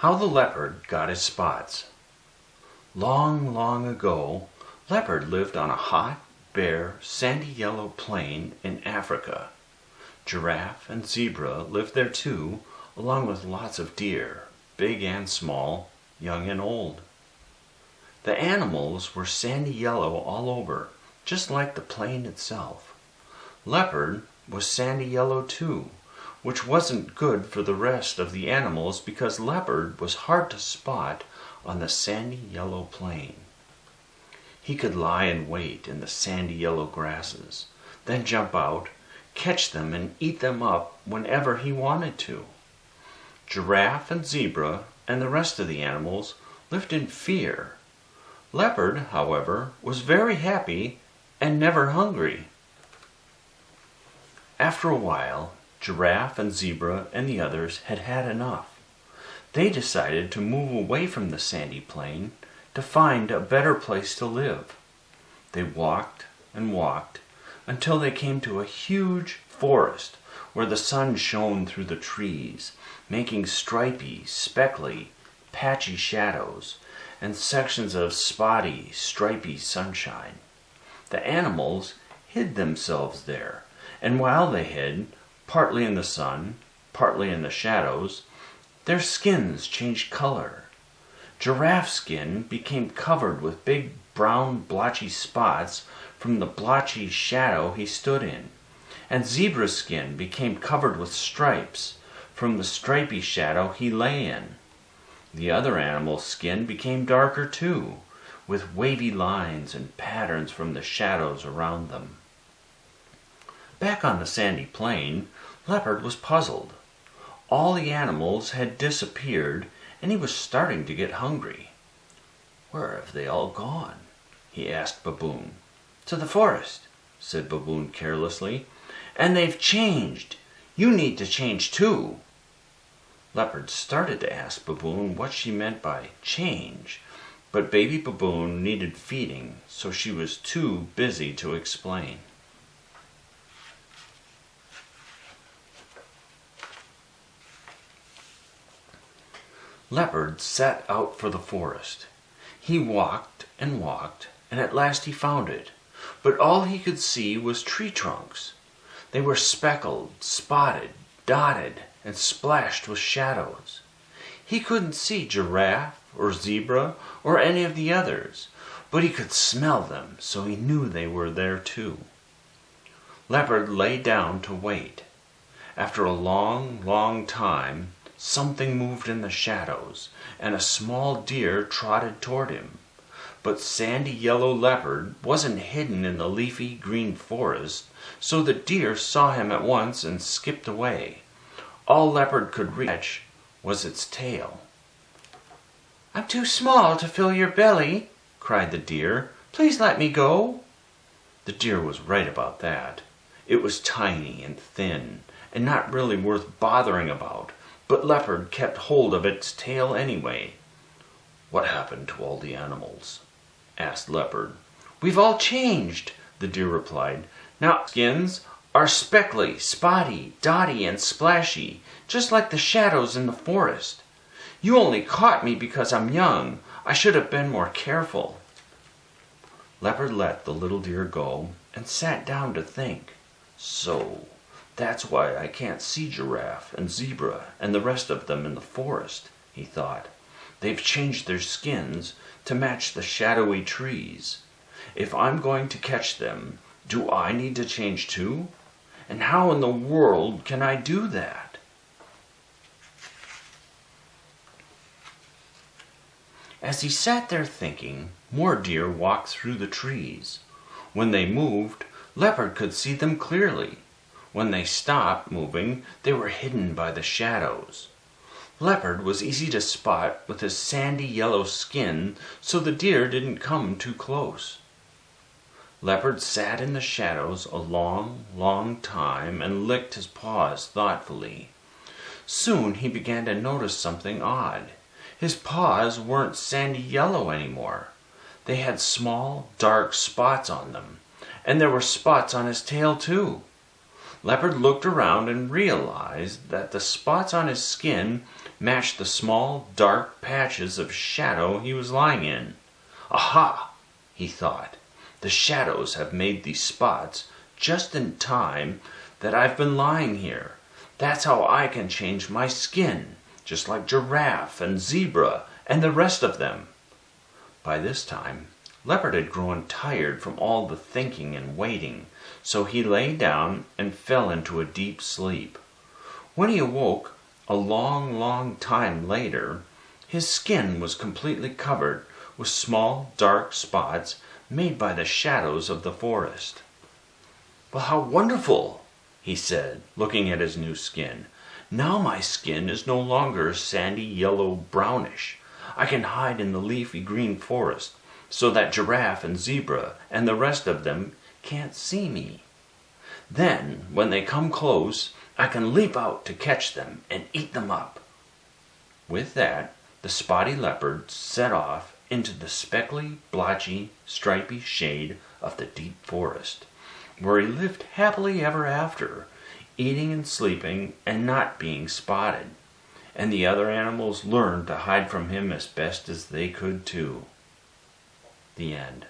How the Leopard Got His Spots. Long, long ago, Leopard lived on a hot, bare, sandy yellow plain in Africa. Giraffe and Zebra lived there too, along with lots of deer, big and small, young and old. The animals were sandy yellow all over, just like the plain itself. Leopard was sandy yellow too, which wasn't good for the rest of the animals because Leopard was hard to spot on the sandy yellow plain. He could lie in wait in the sandy yellow grasses, then jump out, catch them and eat them up whenever he wanted to. Giraffe and Zebra and the rest of the animals lived in fear. Leopard, however, was very happy and never hungry. After a while, Giraffe and Zebra and the others had had enough. They decided to move away from the sandy plain to find a better place to live. They walked and walked until they came to a huge forest where the sun shone through the trees, making stripy, speckly, patchy shadows and sections of spotty, stripy sunshine. The animals hid themselves there, and while they hid, partly in the sun, partly in the shadows, their skins changed color. Giraffe's skin became covered with big brown blotchy spots from the blotchy shadow he stood in, and Zebra's skin became covered with stripes from the stripy shadow he lay in. The other animal's skin became darker too, with wavy lines and patterns from the shadows around them. Back on the sandy plain, Leopard was puzzled. All the animals had disappeared, and he was starting to get hungry. "Where have they all gone?" he asked Baboon. "To the forest," said Baboon carelessly. "And they've changed. You need to change too." Leopard started to ask Baboon what she meant by change, but baby Baboon needed feeding, so she was too busy to explain. Leopard set out for the forest. He walked and walked, and at last he found it, but all he could see was tree trunks. They were speckled, spotted, dotted, and splashed with shadows. He couldn't see Giraffe or Zebra or any of the others, but he could smell them, so he knew they were there too. Leopard lay down to wait. After a long, long time, something moved in the shadows, and a small deer trotted toward him. But sandy yellow Leopard wasn't hidden in the leafy green forest, so the deer saw him at once and skipped away. All Leopard could reach was its tail. "I'm too small to fill your belly," cried the deer. "Please let me go." The deer was right about that. It was tiny and thin, and not really worth bothering about, but Leopard kept hold of its tail anyway. "What happened to all the animals?" asked Leopard. "We've all changed," the deer replied. "Now skins are speckly, spotty, dotty, and splashy, just like the shadows in the forest. You only caught me because I'm young. I should have been more careful." Leopard let the little deer go and sat down to think. "So that's why I can't see Giraffe and Zebra and the rest of them in the forest," he thought. "They've changed their skins to match the shadowy trees. If I'm going to catch them, do I need to change too? And how in the world can I do that?" As he sat there thinking, more deer walked through the trees. When they moved, Leopard could see them clearly. When they stopped moving, they were hidden by the shadows. Leopard was easy to spot with his sandy yellow skin, so the deer didn't come too close. Leopard sat in the shadows a long, long time and licked his paws thoughtfully. Soon he began to notice something odd. His paws weren't sandy yellow anymore. They had small, dark spots on them, and there were spots on his tail too. Leopard looked around and realized that the spots on his skin matched the small, dark patches of shadow he was lying in. Aha, he thought, the shadows have made these spots just in time that I've been lying here. That's how I can change my skin, just like Giraffe and Zebra and the rest of them. By this time, Leopard had grown tired from all the thinking and waiting, so he lay down and fell into a deep sleep. When he awoke, a long, long time later, his skin was completely covered with small, dark spots made by the shadows of the forest. "Well, how wonderful!" he said, looking at his new skin. "Now my skin is no longer sandy yellow brownish. I can hide in the leafy green forest so that Giraffe and Zebra and the rest of them can't see me. Then, when they come close, I can leap out to catch them and eat them up." With that, the spotty leopard set off into the speckly, blotchy, stripy shade of the deep forest, where he lived happily ever after, eating and sleeping and not being spotted. And the other animals learned to hide from him as best as they could too. The end.